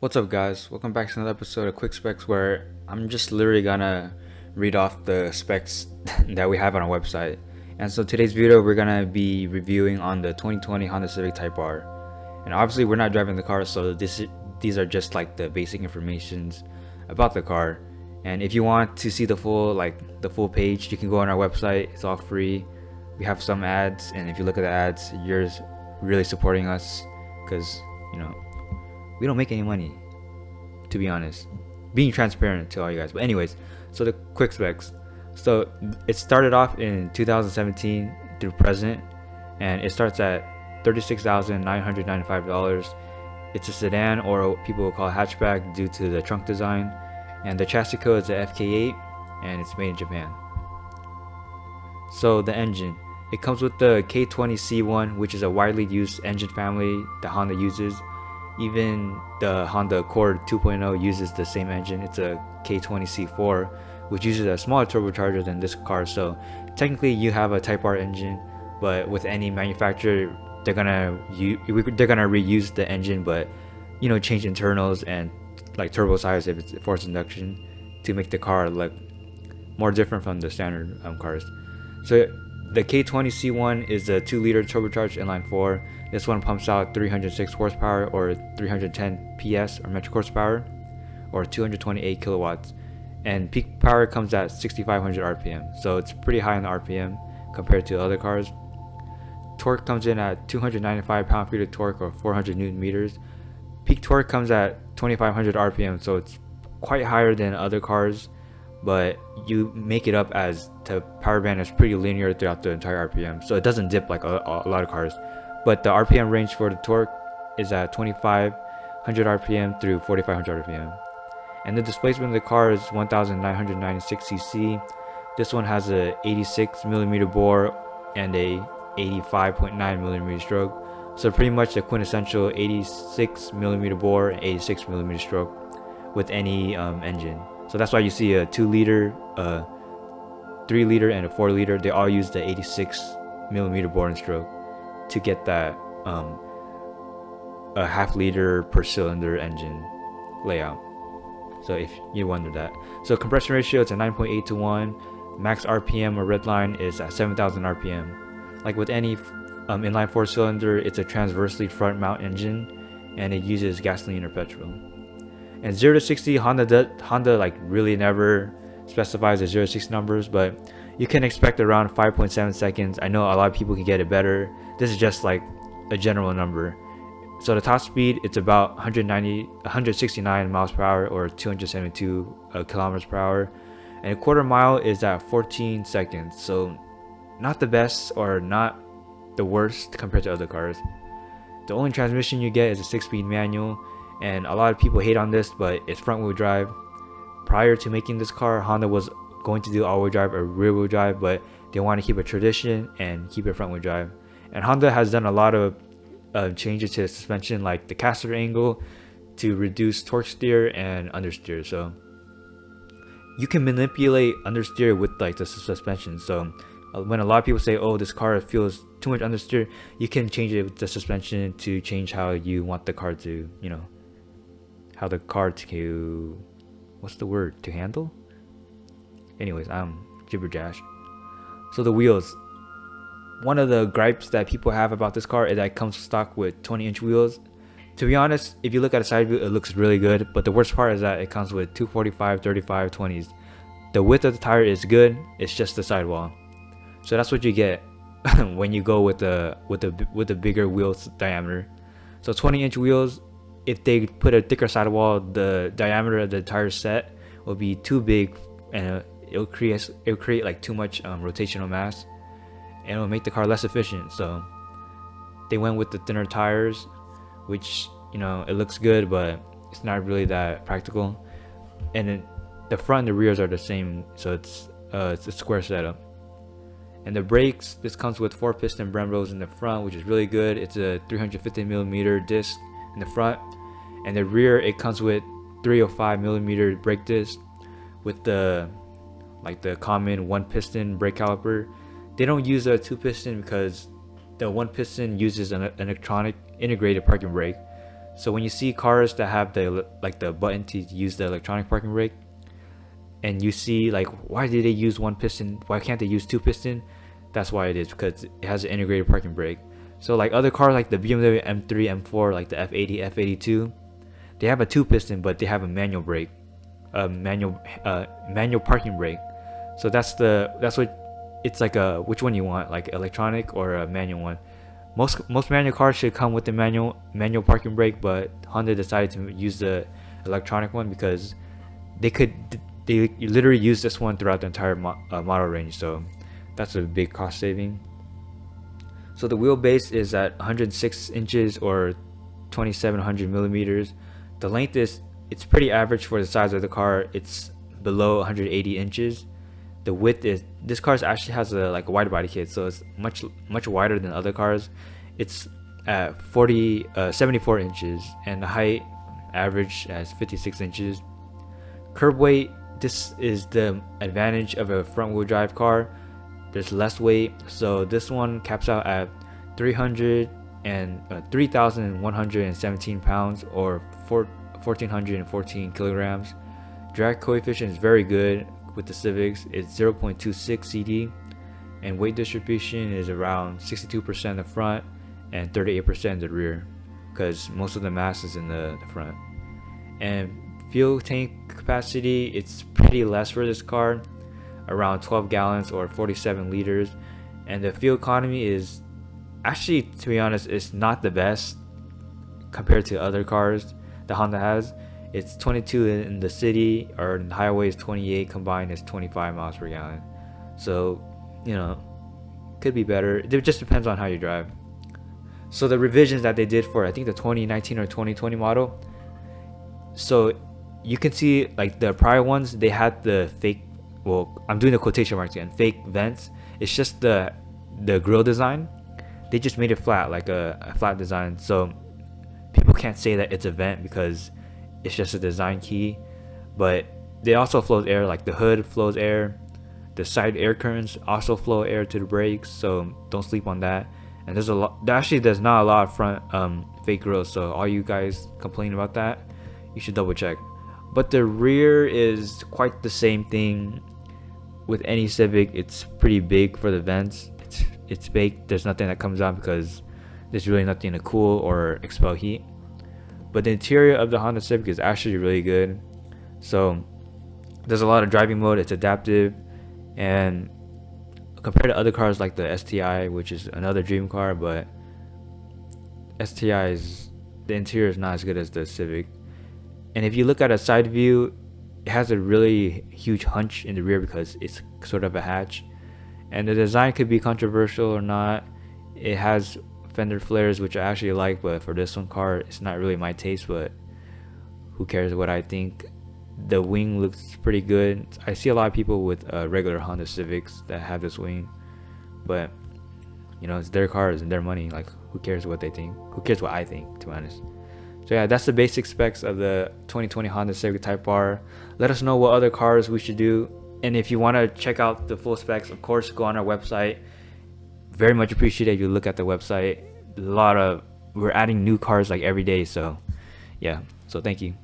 What's up, guys? Welcome back to another episode of Quick Specs, where I'm just literally gonna read off the specs that we have on our website. And so today's video, we're gonna be reviewing on the 2020 Honda Civic Type R. And obviously, we're not driving the car, so these are just like the basic informations about the car. And if you want to see the full page, you can go on our website. It's all free. We have some ads, and if you look at the ads, you're really supporting us because we don't make any money, to be honest. Being transparent to all you guys. But anyways, so the quick specs. So it started off in 2017 through present, and it starts at $36,995. It's a sedan, or what people will call hatchback, due to the trunk design. And the chassis code is the FK8, and it's made in Japan. So the engine. It comes with the K20C1, which is a widely used engine family that Honda uses. Even the Honda Accord 2.0 uses the same engine. It's a K20C4, which uses a smaller turbocharger than this car. So technically you have a Type R engine, but with any manufacturer, they're gonna reuse the engine, but change internals and like turbo size if it's forced induction to make the car look more different from the standard cars. So the K20C1 is a 2-liter turbocharged inline-4. This one pumps out 306 horsepower, or 310 PS or metric horsepower, or 228 kilowatts. And peak power comes at 6,500 RPM. So it's pretty high in the RPM compared to other cars. Torque comes in at 295 pound-feet of torque, or 400 newton meters. Peak torque comes at 2,500 RPM, so it's quite higher than other cars, but you make it up as the power band is pretty linear throughout the entire RPM, so it doesn't dip like a lot of cars. But the RPM range for the torque is at 2,500 RPM through 4,500 RPM. And the displacement of the car is 1,996 cc. This one has a 86 millimeter bore and a 85.9 millimeter stroke. So pretty much the quintessential 86 millimeter bore and 86 millimeter stroke with any engine. So that's why you see a 2-liter, a 3-liter, and a 4-liter. They all use the 86 millimeter bore and stroke to get that a half-liter per cylinder engine layout. So if you wonder that. So compression ratio, it's a 9.8 to 1. Max RPM, or redline, is at 7,000 RPM. Like with any inline 4-cylinder, it's a transversely front mount engine, and it uses gasoline or petrol. And 0 to 60, Honda like really never specifies the 0 to 60 numbers, but you can expect around 5.7 seconds. I know a lot of people can get it better. This is just like a general number. So the top speed, it's about 169 miles per hour, or 272 kilometers per hour. And a quarter mile is at 14 seconds. So not the best, or not the worst compared to other cars. The only transmission you get is a 6-speed manual, and a lot of people hate on this, but it's front-wheel drive. Prior to making this car, Honda was going to do all-wheel drive or rear-wheel drive, but they want to keep a tradition and keep it front-wheel drive. And Honda has done a lot of changes to the suspension, like the caster angle to reduce torque steer and understeer. So you can manipulate understeer with like the suspension. So when a lot of people say, oh, this car feels too much understeer, you can change it with the suspension to change how you want the car to, how the car to, what's the word, to handle? Anyways, I'm jibberjash. So the wheels. One of the gripes that people have about this car is that it comes stock with 20-inch wheels. To be honest, if you look at a side view, it looks really good, but the worst part is that it comes with 245, 35, 20s. The width of the tire is good, it's just the sidewall. So that's what you get when you go with the bigger wheels diameter. So 20-inch wheels, if they put a thicker sidewall, the diameter of the tire set will be too big, and it'll create like too much rotational mass, and it'll make the car less efficient. So they went with the thinner tires, which it looks good, but it's not really that practical. And then the front and the rears are the same, so it's a square setup. And the brakes, this comes with 4-piston Brembos in the front, which is really good. It's a 350 millimeter disc in the front, and the rear, it comes with 305 millimeter brake disc with the common 1-piston brake caliper. They don't use a 2-piston because the 1-piston uses an electronic integrated parking brake. So when you see cars that have the button to use the electronic parking brake, and you see like, why did they use one piston? Why can't they use two piston? That's why it is, because it has an integrated parking brake. So like other cars like the BMW M3, M4, like the F80, F82, they have a two piston, but they have a manual brake, manual parking brake. So that's what it's like, a which one you want, like electronic or a manual one. Most manual cars should come with the manual parking brake, but Honda decided to use the electronic one because they literally use this one throughout the entire model range. So that's a big cost saving. So the wheelbase is at 106 inches or 2700 millimeters. The length it's pretty average for the size of the car. It's below 180 inches. The width is, this car actually has a wide body kit, so it's much wider than other cars. It's at 74 inches, and the height average as 56 inches. Curb weight, this is the advantage of a front wheel drive car. There's less weight, so this one caps out at 3,117 pounds or 1,414 kilograms. Drag coefficient is very good with the Civics. It's 0.26 CD, and weight distribution is around 62% in the front and 38% in the rear, because most of the mass is in the front. And fuel tank capacity, it's pretty less for this car, around 12 gallons or 47 liters. And the fuel economy is actually, to be honest, it's not the best compared to other cars that Honda has. It's 22 in the city, or in the highway is 28, combined is 25 miles per gallon. So, could be better. It just depends on how you drive. So the revisions that they did for, I think, the 2019 or 2020 model, so you can see like the prior ones, they had the fake, well, I'm doing the quotation marks again, fake vents. It's just the grill design. They just made it flat, like a flat design. So people can't say that it's a vent because it's just a design key. But they also flows air, like the hood flows air. The side air curtains also flow air to the brakes, so don't sleep on that. And there's not a lot of front fake grills, so all you guys complaining about that, you should double check. But the rear is quite the same thing with any Civic. It's pretty big for the vents. It's baked. There's nothing that comes out because there's really nothing to cool or expel heat. But the interior of the Honda Civic is actually really good. So there's a lot of driving mode. It's adaptive, and compared to other cars like the STI, which is another dream car, but the interior is not as good as the Civic. And if you look at a side view, it has a really huge hunch in the rear because it's sort of a hatch. And the design could be controversial or not. It has fender flares, which I actually like, but for this one car, it's not really my taste, but who cares what I think. The wing looks pretty good. I see a lot of people with regular Honda Civics that have this wing, but it's their cars and their money. Like, who cares what they think? Who cares what I think, to be honest? So yeah, that's the basic specs of the 2020 Honda Civic Type R. Let us know what other cars we should do, and if you want to check out the full specs, of course, go on our website. Very much appreciate if you look at the website. We're adding new cars like every day, so yeah. So thank you.